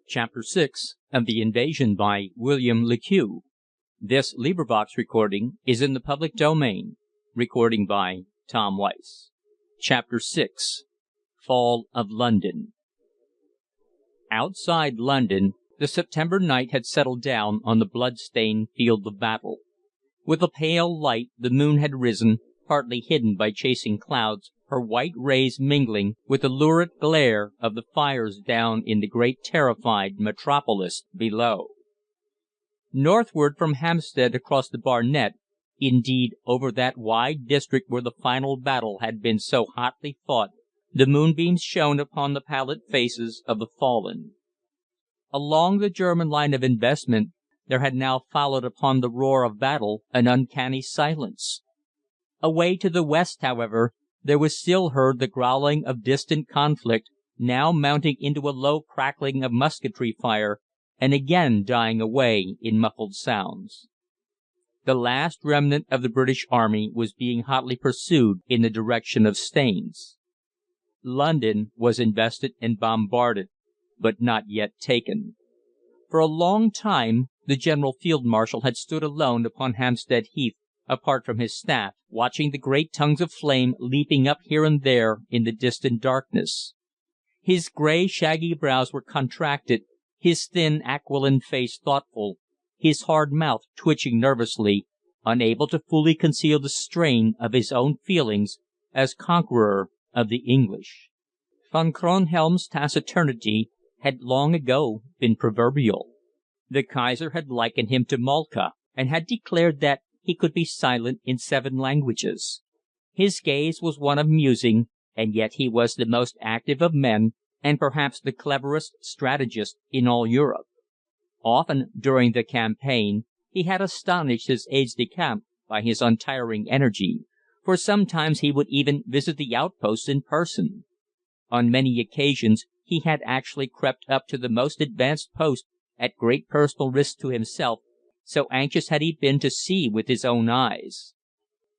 Chapter 6 of the Invasion by William Le Queux. This recording is in the public domain. Recording by Tom Weiss. Chapter 6 Fall of London. Outside London, the September night had settled down on the blood-stained field of battle. With a pale light the moon had risen, partly hidden by chasing clouds, her white rays mingling with the lurid glare of the fires down in the great terrified metropolis below. Northward from Hampstead across the Barnet, indeed over that wide district where the final battle had been so hotly fought, the moonbeams shone upon the pallid faces of the fallen. Along the German line of investment there had now followed upon the roar of battle an uncanny silence. Away to the west, however, there was still heard the growling of distant conflict, now mounting into a low crackling of musketry fire, and again dying away in muffled sounds. The last remnant of the British Army was being hotly pursued in the direction of Staines. London was invested and bombarded, but not yet taken. For a long time the General Field Marshal had stood alone upon Hampstead Heath, apart from his staff, watching the great tongues of flame leaping up here and there in the distant darkness. His grey, shaggy brows were contracted, his thin, aquiline face thoughtful, his hard mouth twitching nervously, unable to fully conceal the strain of his own feelings as conqueror of the English. Von Kronhelm's taciturnity had long ago been proverbial. The Kaiser had likened him to Moltke, and had declared that he could be silent in 7 languages. His gaze was one of musing, and yet he was the most active of men, and perhaps the cleverest strategist in all Europe. Often during the campaign he had astonished his aides de camp by his untiring energy, for sometimes he would even visit the outposts in person. On many occasions he had actually crept up to the most advanced post at great personal risk to himself, so anxious had he been to see with his own eyes.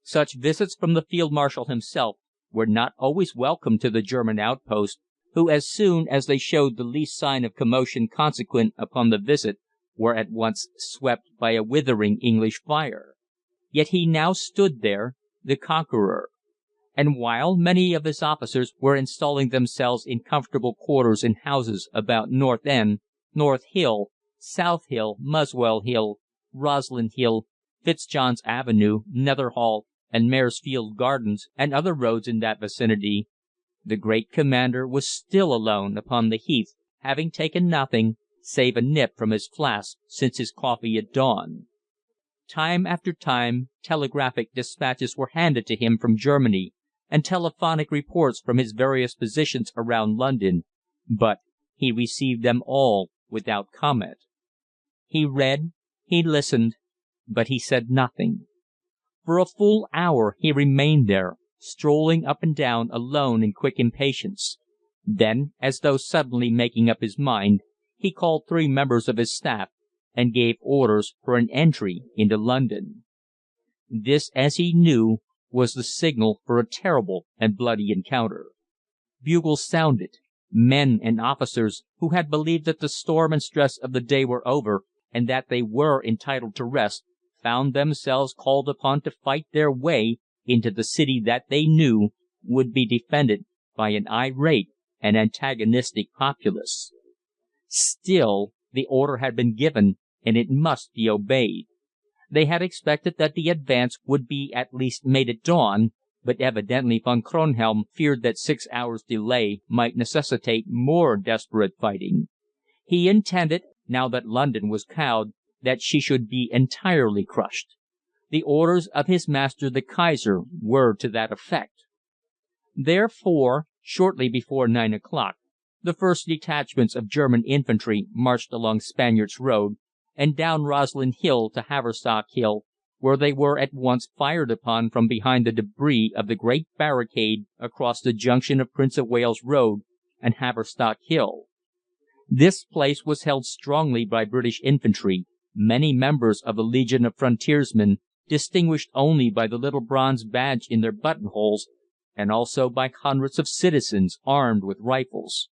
Such visits from the Field Marshal himself were not always welcome to the German outposts, who, as soon as they showed the least sign of commotion consequent upon the visit, were at once swept by a withering English fire. Yet he now stood there, the conqueror. And while many of his officers were installing themselves in comfortable quarters in houses about North End, North Hill, South Hill, Muswell Hill, Roslyn Hill, Fitzjohn's Avenue, Netherhall, and Maresfield Gardens, and other roads in that vicinity, the great commander was still alone upon the heath, having taken nothing save a nip from his flask since his coffee at dawn. Time after time telegraphic despatches were handed to him from Germany, and telephonic reports from his various positions around London, but he received them all without comment. He read, he listened, but he said nothing. For a full hour he remained there, strolling up and down alone in quick impatience. Then, as though suddenly making up his mind, he called 3 members of his staff and gave orders for an entry into London. This, as he knew, was the signal for a terrible and bloody encounter. Bugles sounded. Men and officers who had believed that the storm and stress of the day were over, and that they were entitled to rest, found themselves called upon to fight their way into the city that they knew would be defended by an irate and antagonistic populace. Still, the order had been given, and it must be obeyed. They had expected that the advance would be at least made at dawn, but evidently Von Kronhelm feared that 6 hours' delay might necessitate more desperate fighting. He intended, now that London was cowed, that she should be entirely crushed. The orders of his master the Kaiser were to that effect. Therefore, shortly before 9 o'clock, the first detachments of German infantry marched along Spaniards Road and down Roslyn Hill to Haverstock Hill, where they were at once fired upon from behind the débris of the great barricade across the junction of Prince of Wales Road and Haverstock Hill. This place was held strongly by British infantry, many members of the Legion of Frontiersmen, distinguished only by the little bronze badge in their buttonholes, and also by hundreds of citizens armed with rifles.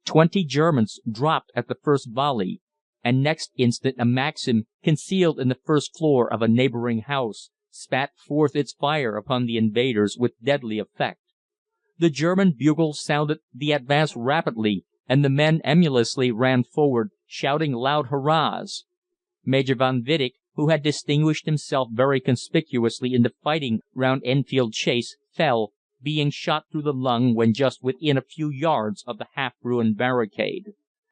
20 Germans dropped at the first volley, and next instant a Maxim, concealed in the first floor of a neighbouring house, spat forth its fire upon the invaders with deadly effect. The German bugles sounded the advance rapidly, and the men emulously ran forward, shouting loud hurrahs. Major von Wittich, who had distinguished himself very conspicuously in the fighting round Enfield Chase, fell, being shot through the lung when just within a few yards of the half-ruined barricade.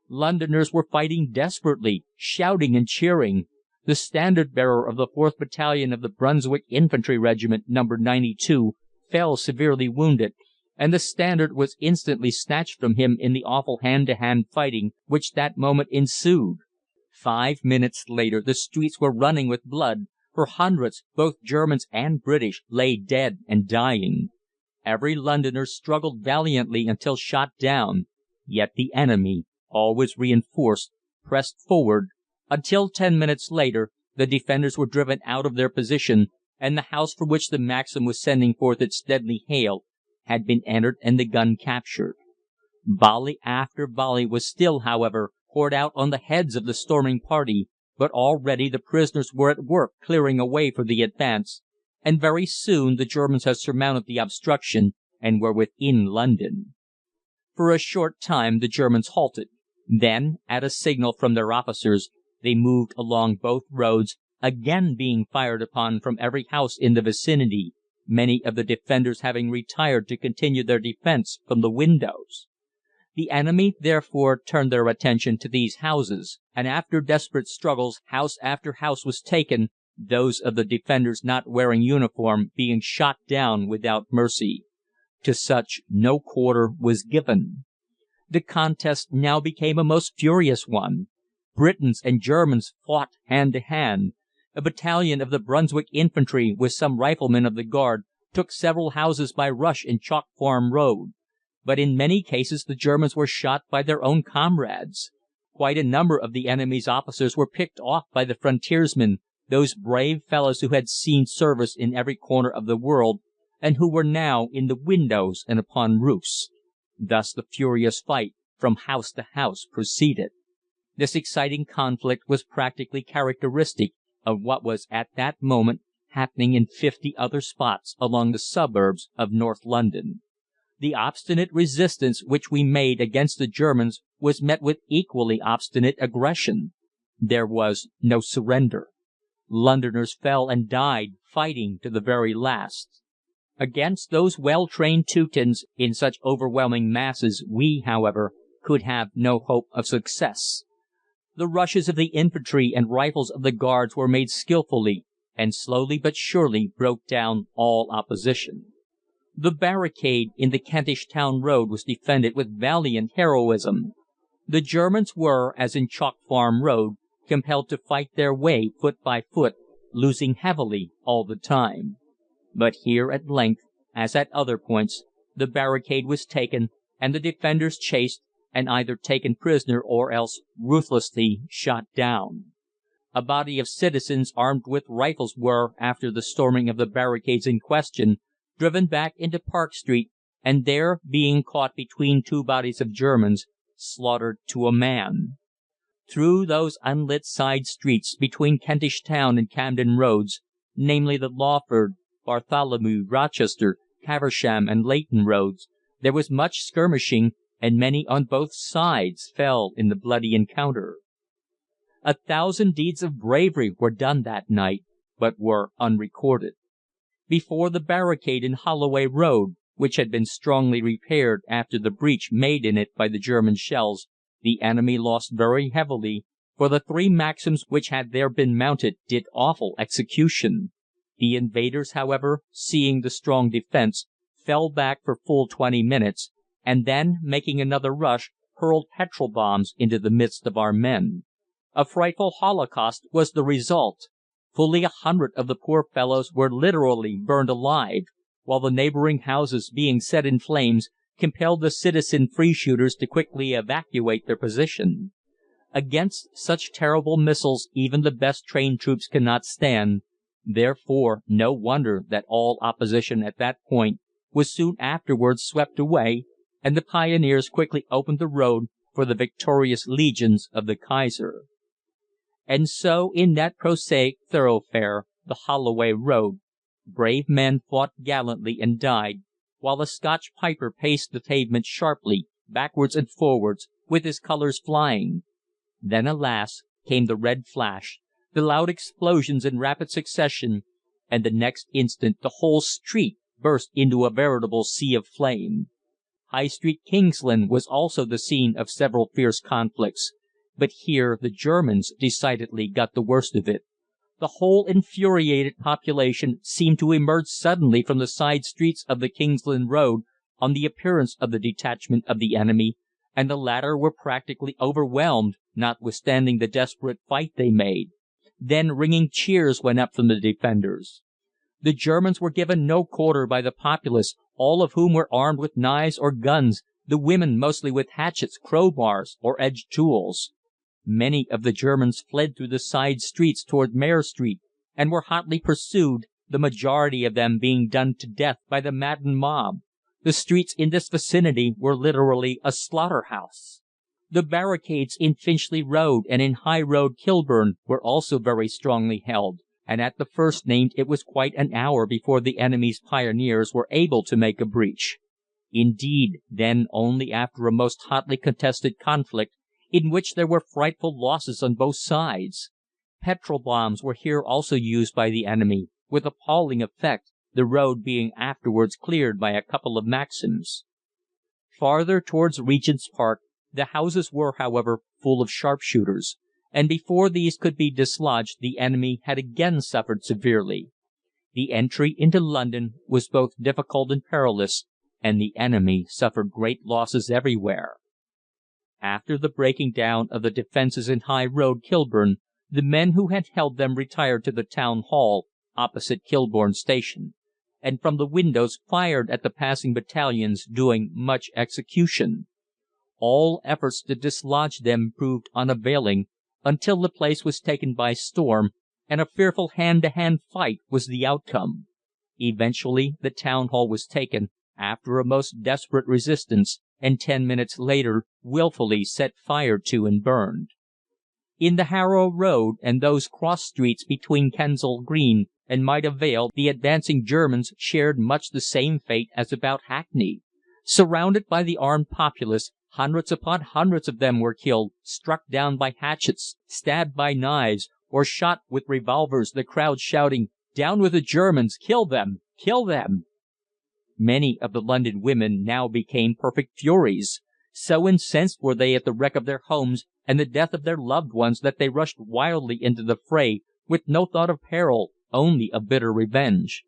Londoners were fighting desperately, shouting and cheering. The standard-bearer of the 4th Battalion of the Brunswick Infantry Regiment, No. 92, fell severely wounded, and the standard was instantly snatched from him in the awful hand-to-hand fighting which that moment ensued. 5 minutes later the streets were running with blood, for hundreds, both Germans and British, lay dead and dying. Every Londoner struggled valiantly until shot down, yet the enemy, always reinforced, pressed forward, until 10 minutes later the defenders were driven out of their position, and the house for which the Maxim was sending forth its deadly hail had been entered and the gun captured. Volley after volley was still, however, poured out on the heads of the storming party, but already the prisoners were at work clearing a way for the advance, and very soon the Germans had surmounted the obstruction and were within London. For a short time the Germans halted. Then, at a signal from their officers, they moved along both roads, again being fired upon from every house in the vicinity, many of the defenders having retired to continue their defence from the windows. The enemy therefore turned their attention to these houses, and after desperate struggles house after house was taken, those of the defenders not wearing uniform being shot down without mercy. To such no quarter was given. The contest now became a most furious one. Britons and Germans fought hand to hand. A battalion of the Brunswick Infantry, with some riflemen of the Guard, took several houses by rush in Chalk Farm Road. But in many cases the Germans were shot by their own comrades. Quite a number of the enemy's officers were picked off by the frontiersmen, those brave fellows who had seen service in every corner of the world, and who were now in the windows and upon roofs. Thus the furious fight from house to house proceeded. This exciting conflict was practically characteristic of what was at that moment happening in 50 other spots along the suburbs of North London. The obstinate resistance which we made against the Germans was met with equally obstinate aggression. There was no surrender. Londoners fell and died fighting to the very last. Against those well-trained Teutons in such overwhelming masses we, however, could have no hope of success. The rushes of the infantry and rifles of the Guards were made skilfully, and slowly but surely broke down all opposition. The barricade in the Kentish Town Road was defended with valiant heroism. The Germans were, as in Chalk Farm Road, compelled to fight their way foot by foot, losing heavily all the time. But here at length, as at other points, the barricade was taken and the defenders chased, and either taken prisoner or else ruthlessly shot down. A body of citizens armed with rifles were, after the storming of the barricades in question, driven back into Park Street, and there, being caught between two bodies of Germans, slaughtered to a man. Through those unlit side streets between Kentish Town and Camden Roads, namely the Lawford, Bartholomew, Rochester, Caversham, and Leighton Roads, there was much skirmishing, and many on both sides fell in the bloody encounter. 1,000 deeds of bravery were done that night, but were unrecorded. Before the barricade in Holloway Road, which had been strongly repaired after the breach made in it by the German shells, the enemy lost very heavily, for the 3 Maxims which had there been mounted did awful execution. The invaders, however, seeing the strong defence, fell back for full 20 minutes, and then, making another rush, hurled petrol bombs into the midst of our men. A frightful holocaust was the result. Fully 100 of the poor fellows were literally burned alive, while the neighbouring houses, being set in flames, compelled the citizen free shooters to quickly evacuate their position. Against such terrible missiles even the best trained troops cannot stand, therefore no wonder that all opposition at that point was soon afterwards swept away, and the Pioneers quickly opened the road for the victorious legions of the Kaiser. And so in that prosaic thoroughfare, the Holloway Road, brave men fought gallantly and died, while a Scotch piper paced the pavement sharply, backwards and forwards, with his colours flying. Then, alas, came the red flash, the loud explosions in rapid succession, and the next instant the whole street burst into a veritable sea of flame. High Street, Kingsland, was also the scene of several fierce conflicts, but here the Germans decidedly got the worst of it. The whole infuriated population seemed to emerge suddenly from the side streets of the Kingsland Road on the appearance of the detachment of the enemy, and the latter were practically overwhelmed, notwithstanding the desperate fight they made. Then ringing cheers went up from the defenders. The Germans were given no quarter by the populace, all of whom were armed with knives or guns, the women mostly with hatchets, crowbars, or edged tools. Many of the Germans fled through the side streets toward Mare Street, and were hotly pursued, the majority of them being done to death by the maddened mob. The streets in this vicinity were literally a slaughter-house. The barricades in Finchley Road and in High Road, Kilburn, were also very strongly held, and at the first named it was quite an hour before the enemy's pioneers were able to make a breach. Indeed, then only after a most hotly contested conflict, in which there were frightful losses on both sides. Petrol bombs were here also used by the enemy, with appalling effect, the road being afterwards cleared by a couple of Maxims. Farther towards Regent's Park, the houses were, however, full of sharpshooters, and before these could be dislodged the enemy had again suffered severely. The entry into London was both difficult and perilous, and the enemy suffered great losses everywhere. After the breaking down of the defences in High Road, Kilburn, the men who had held them retired to the Town Hall, opposite Kilburn Station, and from the windows fired at the passing battalions, doing much execution. All efforts to dislodge them proved unavailing, until the place was taken by storm, and a fearful hand-to-hand fight was the outcome. Eventually the Town Hall was taken, after a most desperate resistance, and 10 minutes later wilfully set fire to and burned. In the Harrow Road and those cross streets between Kensal Green and Maida Vale the advancing Germans shared much the same fate as about Hackney. Surrounded by the armed populace, hundreds upon hundreds of them were killed, struck down by hatchets, stabbed by knives, or shot with revolvers, the crowd shouting, "Down with the Germans! Kill them! Kill them!" Many of the London women now became perfect furies. So incensed were they at the wreck of their homes and the death of their loved ones that they rushed wildly into the fray, with no thought of peril, only of bitter revenge.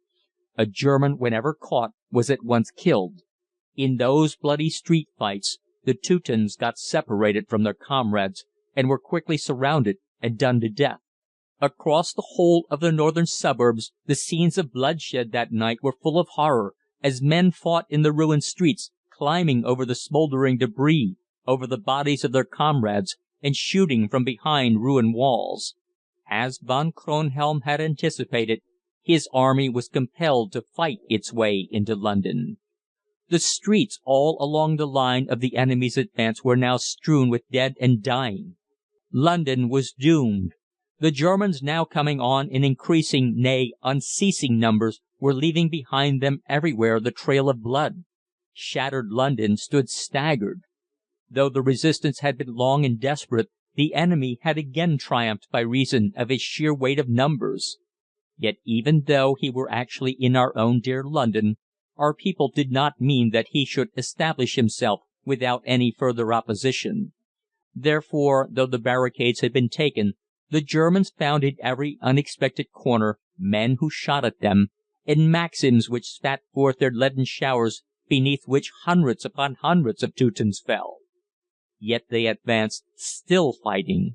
A German, whenever caught, was at once killed. In those bloody street fights the Teutons got separated from their comrades, and were quickly surrounded and done to death. Across the whole of the northern suburbs the scenes of bloodshed that night were full of horror, as men fought in the ruined streets, climbing over the smouldering débris, over the bodies of their comrades, and shooting from behind ruined walls. As Von Kronhelm had anticipated, his army was compelled to fight its way into London. The streets all along the line of the enemy's advance were now strewn with dead and dying. London was doomed. The Germans, now coming on in increasing, nay, unceasing numbers, were leaving behind them everywhere the trail of blood. Shattered London stood staggered. Though the resistance had been long and desperate, the enemy had again triumphed by reason of his sheer weight of numbers. Yet even though he were actually in our own dear London, our people did not mean that he should establish himself without any further opposition. Therefore, though the barricades had been taken, the Germans found in every unexpected corner men who shot at them, and Maxims which spat forth their leaden showers, beneath which hundreds upon hundreds of Teutons fell. Yet they advanced, still fighting.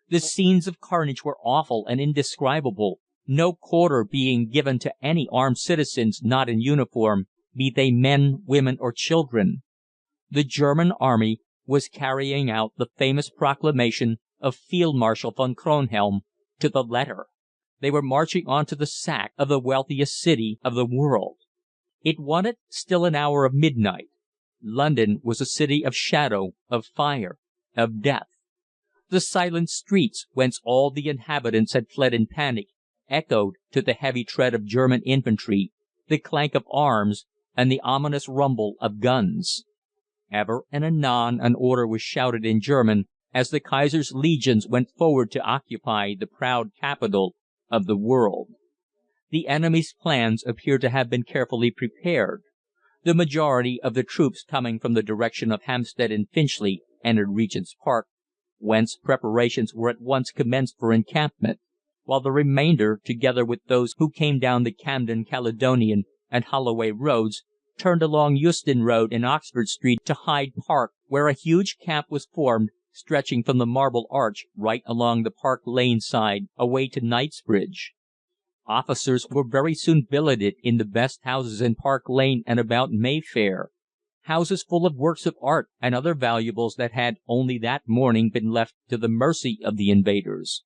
The scenes of carnage were awful and indescribable, no quarter being given to any armed citizens not in uniform, be they men, women, or children. The German army was carrying out the famous proclamation of Field Marshal von Kronhelm to the letter. They were marching on to the sack of the wealthiest city of the world. It wanted still an hour of midnight. London was a city of shadow, of fire, of death. The silent streets, whence all the inhabitants had fled in panic, echoed to the heavy tread of German infantry, the clank of arms, and the ominous rumble of guns. Ever and anon an order was shouted in German as the Kaiser's legions went forward to occupy the proud capital of the world. The enemy's plans appear to have been carefully prepared. The majority of the troops coming from the direction of Hampstead and Finchley entered Regent's Park, whence preparations were at once commenced for encampment, while the remainder, together with those who came down the Camden, Caledonian, and Holloway roads, turned along Euston Road and Oxford Street to Hyde Park, where a huge camp was formed, stretching from the Marble Arch right along the Park Lane side away to Knightsbridge. Officers were very soon billeted in the best houses in Park Lane and about Mayfair, houses full of works of art and other valuables that had only that morning been left to the mercy of the invaders.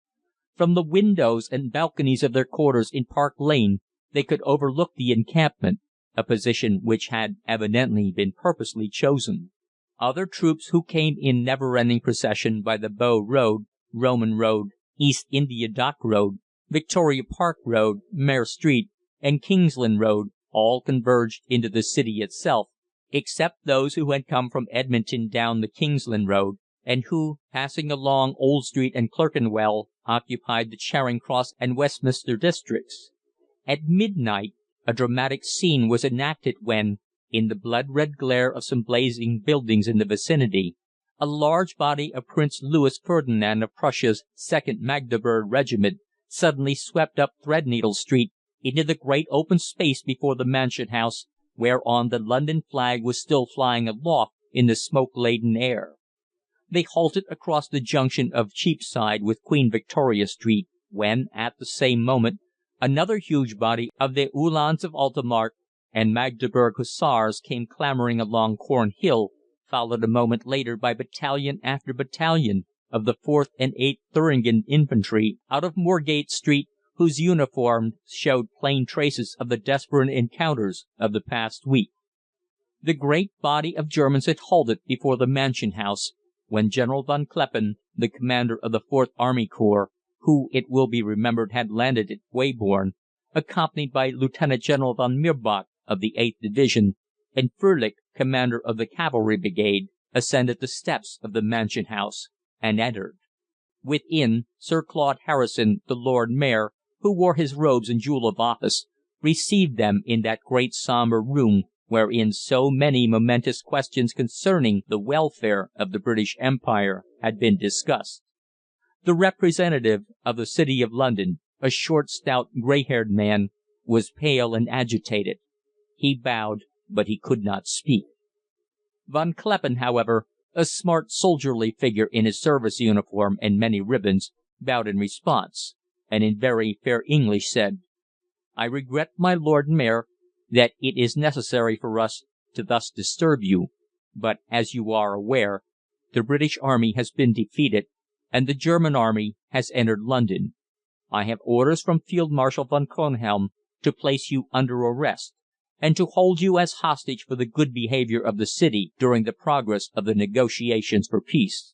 From the windows and balconies of their quarters in Park Lane they could overlook the encampment, a position which had evidently been purposely chosen. Other troops who came in never-ending procession by the Bow Road, Roman Road, East India Dock Road, Victoria Park Road, Mare Street, and Kingsland Road all converged into the city itself, except those who had come from Edmonton down the Kingsland Road, and who, passing along Old Street and Clerkenwell, occupied the Charing Cross and Westminster districts. At midnight a dramatic scene was enacted when, in the blood-red glare of some blazing buildings in the vicinity, a large body of Prince Louis Ferdinand of Prussia's 2nd Magdeburg Regiment suddenly swept up Threadneedle Street into the great open space before the Mansion House, whereon the London flag was still flying aloft in the smoke-laden air. They halted across the junction of Cheapside with Queen Victoria Street, when, at the same moment, another huge body of the Uhlans of Altmark and Magdeburg Hussars came clambering along Cornhill, followed a moment later by battalion after battalion of the 4th and 8th Thuringen Infantry out of Moorgate Street, whose uniforms showed plain traces of the desperate encounters of the past week. The great body of Germans had halted before the Mansion House, when General von Kleppen, the commander of the 4th Army Corps, who, it will be remembered, had landed at Weybourne, accompanied by Lieutenant General von Mirbach of the 8th Division, and Frölich, commander of the Cavalry Brigade, ascended the steps of the Mansion House and entered. Within, Sir Claude Harrison, the Lord Mayor, who wore his robes and jewel of office, received them in that great sombre room wherein so many momentous questions concerning the welfare of the British Empire had been discussed. The representative of the City of London, a short, stout, grey-haired man, was pale and agitated. He bowed, but he could not speak. Von Kleppen, however, a smart soldierly figure in his service uniform and many ribbons, bowed in response, and in very fair English said, "I regret, my Lord Mayor, that it is necessary for us to thus disturb you, but, as you are aware, the British Army has been defeated, and the German Army has entered London. I have orders from Field Marshal von Kronhelm to place you under arrest, and to hold you as hostage for the good behaviour of the city during the progress of the negotiations for peace."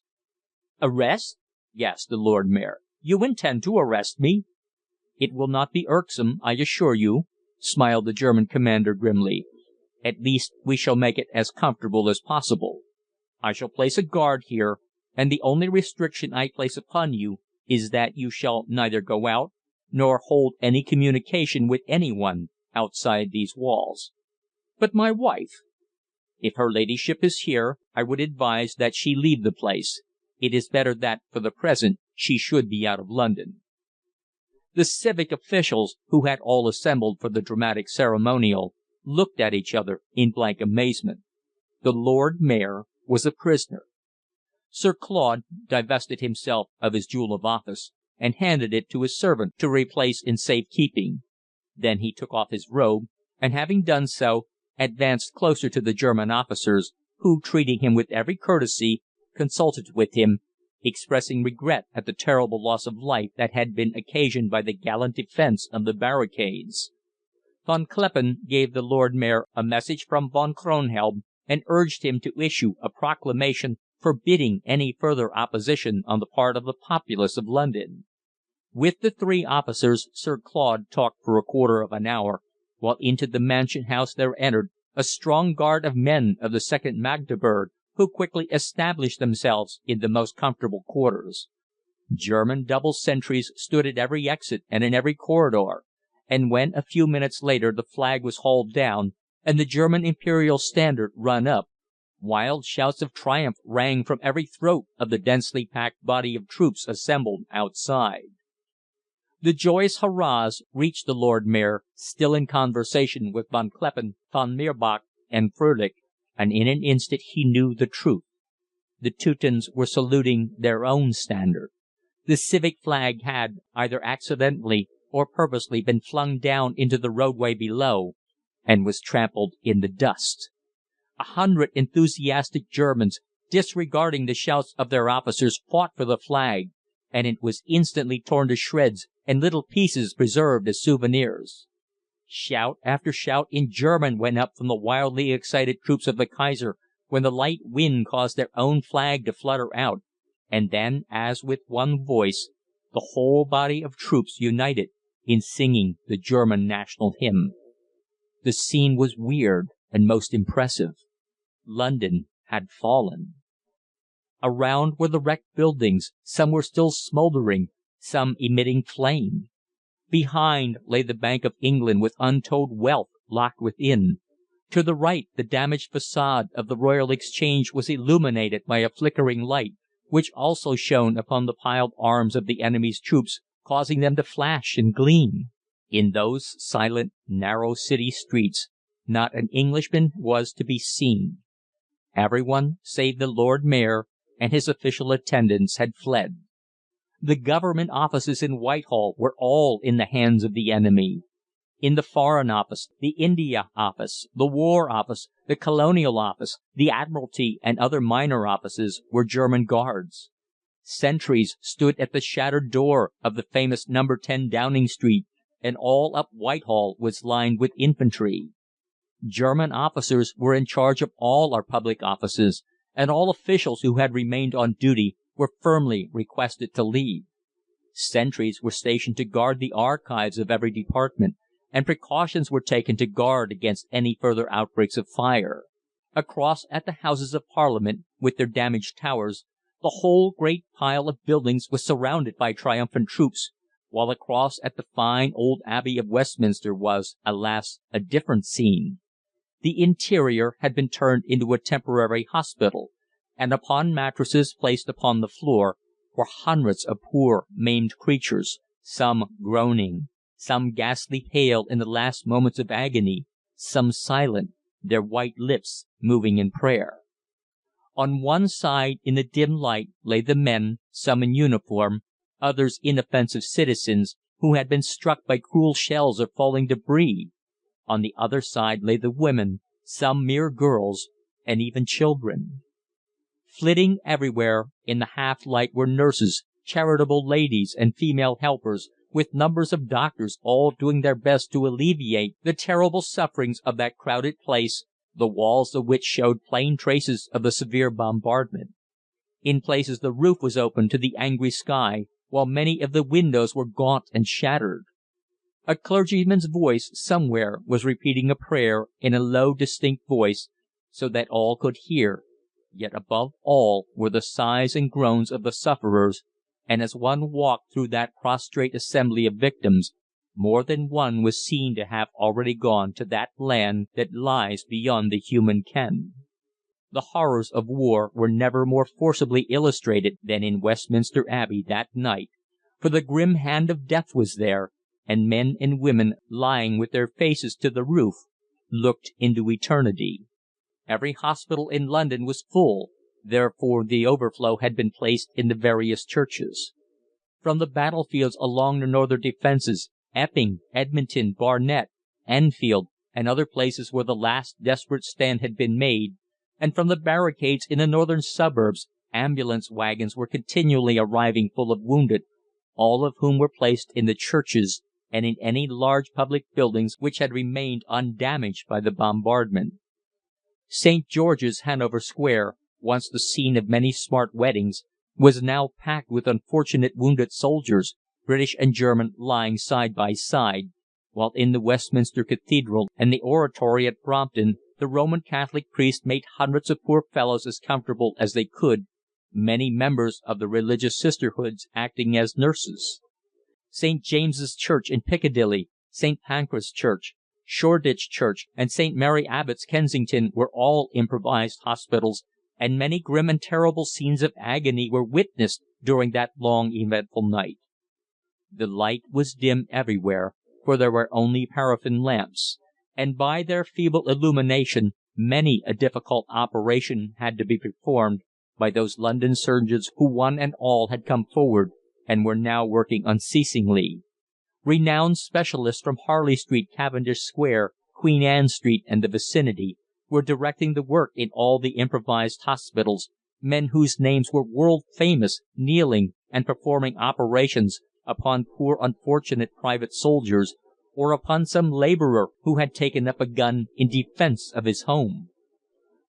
"Arrest?" gasped the Lord Mayor. "You intend to arrest me?" "It will not be irksome, I assure you," smiled the German commander grimly. "At least we shall make it as comfortable as possible. I shall place a guard here, and the only restriction I place upon you is that you shall neither go out nor hold any communication with anyone outside these walls." "But my wife?" "If her ladyship is here, I would advise that she leave the place. It is better that, for the present, she should be out of London." The civic officials, who had all assembled for the dramatic ceremonial, looked at each other in blank amazement. The Lord Mayor was a prisoner. Sir Claude divested himself of his jewel of office, and handed it to his servant to replace in safe keeping. Then he took off his robe, and having done so, advanced closer to the German officers, who, treating him with every courtesy, consulted with him, expressing regret at the terrible loss of life that had been occasioned by the gallant defence of the barricades. Von Kleppen gave the Lord Mayor a message from Von Kronhelm, and urged him to issue a proclamation forbidding any further opposition on the part of the populace of London. With the three officers Sir Claude talked for a quarter of an hour, while into the Mansion House there entered a strong guard of men of the 2nd Magdeburg, who quickly established themselves in the most comfortable quarters. German double sentries stood at every exit and in every corridor, and when a few minutes later the flag was hauled down and the German Imperial standard run up, wild shouts of triumph rang from every throat of the densely packed body of troops assembled outside. The joyous hurrahs reached the Lord Mayor, still in conversation with Von Kleppen, Von Mirbach, and Frölich, and in an instant he knew the truth. The Teutons were saluting their own standard. The civic flag had, either accidentally or purposely, been flung down into the roadway below, and was trampled in the dust. 100 enthusiastic Germans, disregarding the shouts of their officers, fought for the flag, and it was instantly torn to shreds and little pieces preserved as souvenirs. Shout after shout in German went up from the wildly excited troops of the Kaiser when the light wind caused their own flag to flutter out, and then, as with one voice, the whole body of troops united in singing the German national hymn. The scene was weird and most impressive. London had fallen. Around were the wrecked buildings, some were still smouldering, some emitting flame. Behind lay the Bank of England with untold wealth locked within. To the right the damaged façade of the Royal Exchange was illuminated by a flickering light, which also shone upon the piled arms of the enemy's troops, causing them to flash and gleam. In those silent, narrow city streets not an Englishman was to be seen. Everyone, save the Lord Mayor and his official attendants, had fled. The Government offices in Whitehall were all in the hands of the enemy. In the Foreign Office, the India Office, the War Office, the Colonial Office, the Admiralty, and other minor offices were German guards. Sentries stood at the shattered door of the famous No. 10 Downing Street, and all up Whitehall was lined with infantry. German officers were in charge of all our public offices, and all officials who had remained on duty were firmly requested to leave. Sentries were stationed to guard the archives of every department, and precautions were taken to guard against any further outbreaks of fire. Across at the Houses of Parliament, with their damaged towers, the whole great pile of buildings was surrounded by triumphant troops, while across at the fine old Abbey of Westminster was, alas, a different scene. The interior had been turned into a temporary hospital, and upon mattresses placed upon the floor were hundreds of poor maimed creatures, some groaning, some ghastly pale in the last moments of agony, some silent, their white lips moving in prayer. On one side in the dim light lay the men, some in uniform, others inoffensive citizens, who had been struck by cruel shells or falling debris. On the other side lay the women, some mere girls, and even children. Flitting everywhere in the half light were nurses, charitable ladies, and female helpers, with numbers of doctors, all doing their best to alleviate the terrible sufferings of that crowded place, the walls of which showed plain traces of the severe bombardment. In places the roof was open to the angry sky, while many of the windows were gaunt and shattered. A clergyman's voice somewhere was repeating a prayer in a low, distinct voice, so that all could hear, yet above all were the sighs and groans of the sufferers, and as one walked through that prostrate assembly of victims, more than one was seen to have already gone to that land that lies beyond the human ken. The horrors of war were never more forcibly illustrated than in Westminster Abbey that night, for the grim hand of death was there, and men and women, lying with their faces to the roof, looked into eternity. Every hospital in London was full, therefore the overflow had been placed in the various churches. From the battlefields along the northern defences, Epping, Edmonton, Barnet, Enfield, and other places where the last desperate stand had been made, and from the barricades in the northern suburbs, ambulance wagons were continually arriving full of wounded, all of whom were placed in the churches and in any large public buildings which had remained undamaged by the bombardment. St. George's, Hanover Square, once the scene of many smart weddings, was now packed with unfortunate wounded soldiers, British and German lying side by side, while in the Westminster Cathedral and the Oratory at Brompton the Roman Catholic priests made hundreds of poor fellows as comfortable as they could, many members of the religious sisterhoods acting as nurses. St. James's Church in Piccadilly, St. Pancras Church, Shoreditch Church, and St. Mary Abbot's, Kensington, were all improvised hospitals, and many grim and terrible scenes of agony were witnessed during that long eventful night. The light was dim everywhere, for there were only paraffin lamps, and by their feeble illumination many a difficult operation had to be performed by those London surgeons who one and all had come forward and were now working unceasingly. Renowned specialists from Harley Street, Cavendish Square, Queen Anne Street, and the vicinity were directing the work in all the improvised hospitals, men whose names were world famous, kneeling and performing operations upon poor unfortunate private soldiers, or upon some labourer who had taken up a gun in defence of his home.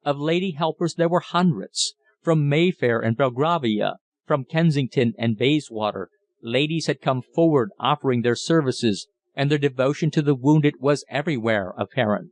Of lady helpers there were hundreds. From Mayfair and Belgravia, from Kensington and Bayswater, ladies had come forward offering their services, and their devotion to the wounded was everywhere apparent.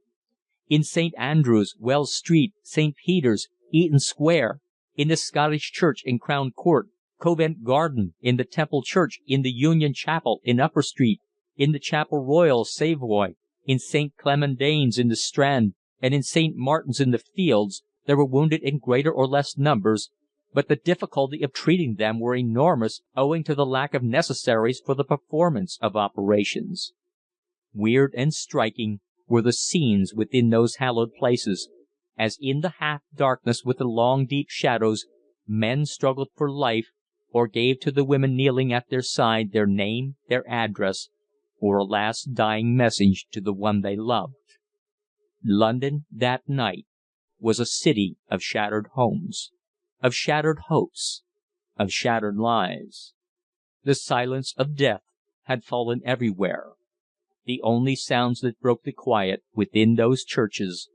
In St. Andrew's, Wells Street, St. Peter's, Eaton Square, in the Scottish Church in Crown Court, Covent Garden, in the Temple Church, in the Union Chapel in Upper Street, in the Chapel Royal, Savoy, in St. Clemendane's in the Strand, and in St. Martin's in the Fields, there were wounded in greater or less numbers, but the difficulty of treating them were enormous owing to the lack of necessaries for the performance of operations. Weird and striking were the scenes within those hallowed places, as in the half darkness with the long deep shadows men struggled for life, or gave to the women kneeling at their side their name, their address, or a last dying message to the one they loved. London that night was a city of shattered homes, of shattered hopes, of shattered lives. The silence of death had fallen everywhere. The only sounds that broke the quiet within those churches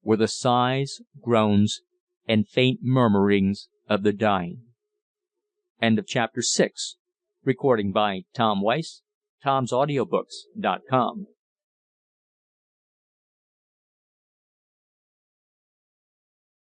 were the sighs, groans, and faint murmurings of the dying. End of chapter 6. Recording by Tom Weiss, Tom'sAudiobooks.com.